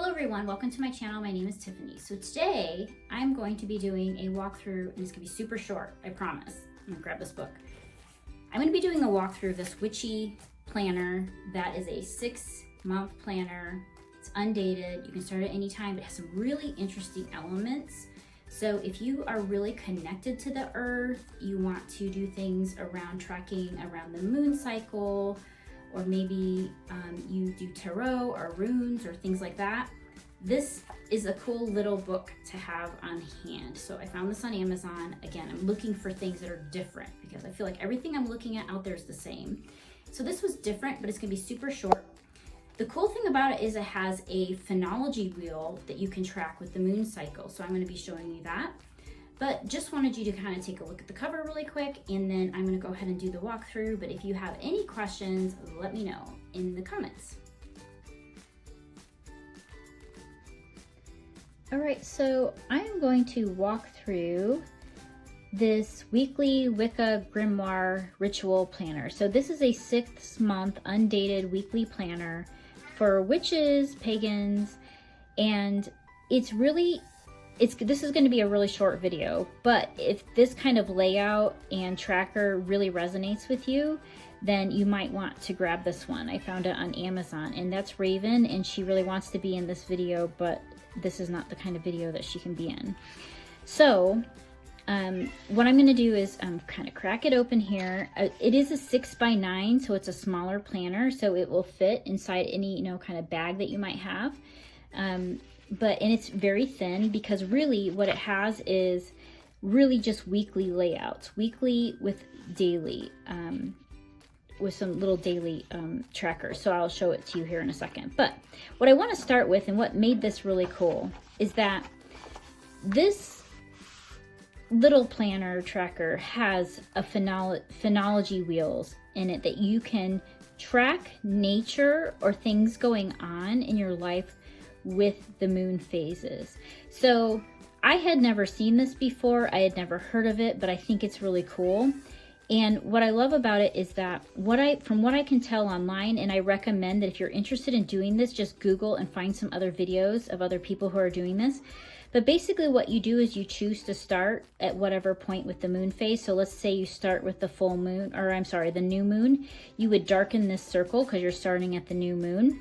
Hello everyone, welcome to my channel. My name is Tiffany. So today I'm going to be doing a walkthrough, and it's gonna be super short, I promise. I'm gonna grab this book. I'm gonna be doing a walkthrough of this witchy planner that is a 6-month planner. It's undated, you can start at any time, but it has some really interesting elements. So if you are really connected to the earth, you want to do things around tracking around the moon cycle, or maybe you do tarot or runes or things like that, this is a cool little book to have on hand. So I found this on Amazon. Again, I'm looking for things that are different because I feel like everything I'm looking at out there is the same. So this was different, but it's gonna be super short. The cool thing about it is it has a phenology wheel that you can track with the moon cycle. So I'm gonna be showing you that. But just wanted you to kind of take a look at the cover really quick, and then I'm going to go ahead and do the walkthrough. But if you have any questions, let me know in the comments. All right, so I'm going to walk through this weekly Wicca Grimoire ritual planner. So this is a 6-month undated weekly planner for witches, pagans, and it's really this is going to be a really short video, but if this kind of layout and tracker really resonates with you, then you might want to grab this one. I found it on Amazon, and that's Raven, and she really wants to be in this video, but this is not the kind of video that she can be in. So what I'm going to do is kind of crack it open here. It is a 6x9, so it's a smaller planner, so it will fit inside any kind of bag that you might have. And it's very thin because really what it has is really just weekly layouts, weekly with daily, with some little daily trackers. So I'll show it to you here in a second. But what I want to start with, and what made this really cool, is that this little planner tracker has a phenology wheels in it that you can track nature or things going on in your life with the moon phases. So I had never seen this before. I had never heard of it, but I think it's really cool. And what I love about it is that from what I can tell online, and I recommend that if you're interested in doing this, just Google and find some other videos of other people who are doing this. But basically what you do is you choose to start at whatever point with the moon phase. So let's say you start with the full moon, or I'm sorry, the new moon. You would darken this circle because you're starting at the new moon.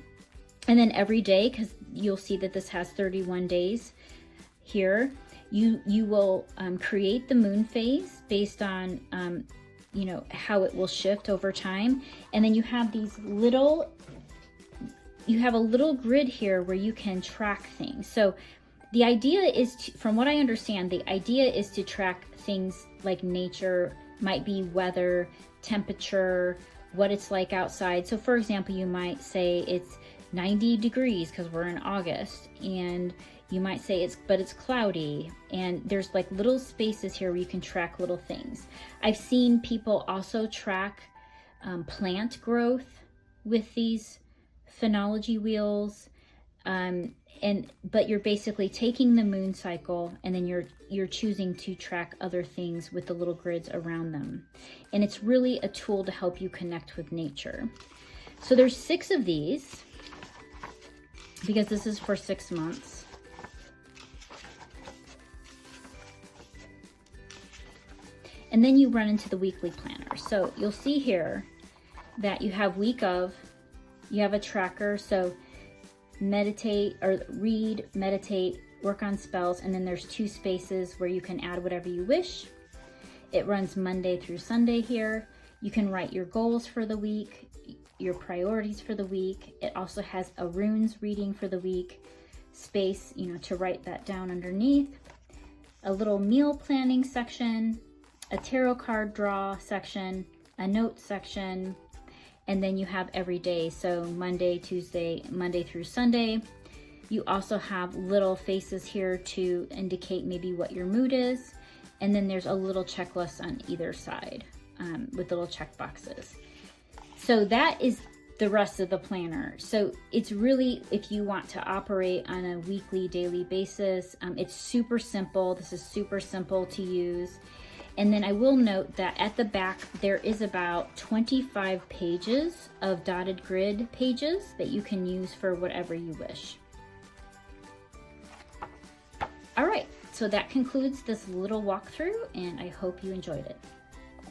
And then every day, because you'll see that this has 31 days here, you will create the moon phase based on how it will shift over time. And then you have these you have a little grid here where you can track things. So the idea is from what I understand, the idea is to track things like nature, might be weather, temperature, what it's like outside. So for example, you might say it's 90 degrees because we're in August, and you might say it's cloudy, and there's like little spaces here where you can track little things. I've seen people also track plant growth with these phenology wheels, but you're basically taking the moon cycle and then you're choosing to track other things with the little grids around them, and it's really a tool to help you connect with nature. So there's 6 of these, because this is for 6 months. And then you run into the weekly planner. So you'll see here that you have week of, you have a tracker. So meditate or read, meditate, work on spells. And then there's 2 spaces where you can add whatever you wish. It runs Monday through Sunday here. You can write your goals for the week, your priorities for the week. It also has a runes reading for the week, space, to write that down underneath, a little meal planning section, a tarot card draw section, a note section, and then you have every day. So Monday, Tuesday, Monday through Sunday. You also have little faces here to indicate maybe what your mood is. And then there's a little checklist on either side with little check boxes. So that is the rest of the planner. So it's really, if you want to operate on a weekly, daily basis, it's super simple. This is super simple to use. And then I will note that at the back, there is about 25 pages of dotted grid pages that you can use for whatever you wish. All right, so that concludes this little walkthrough, and I hope you enjoyed it.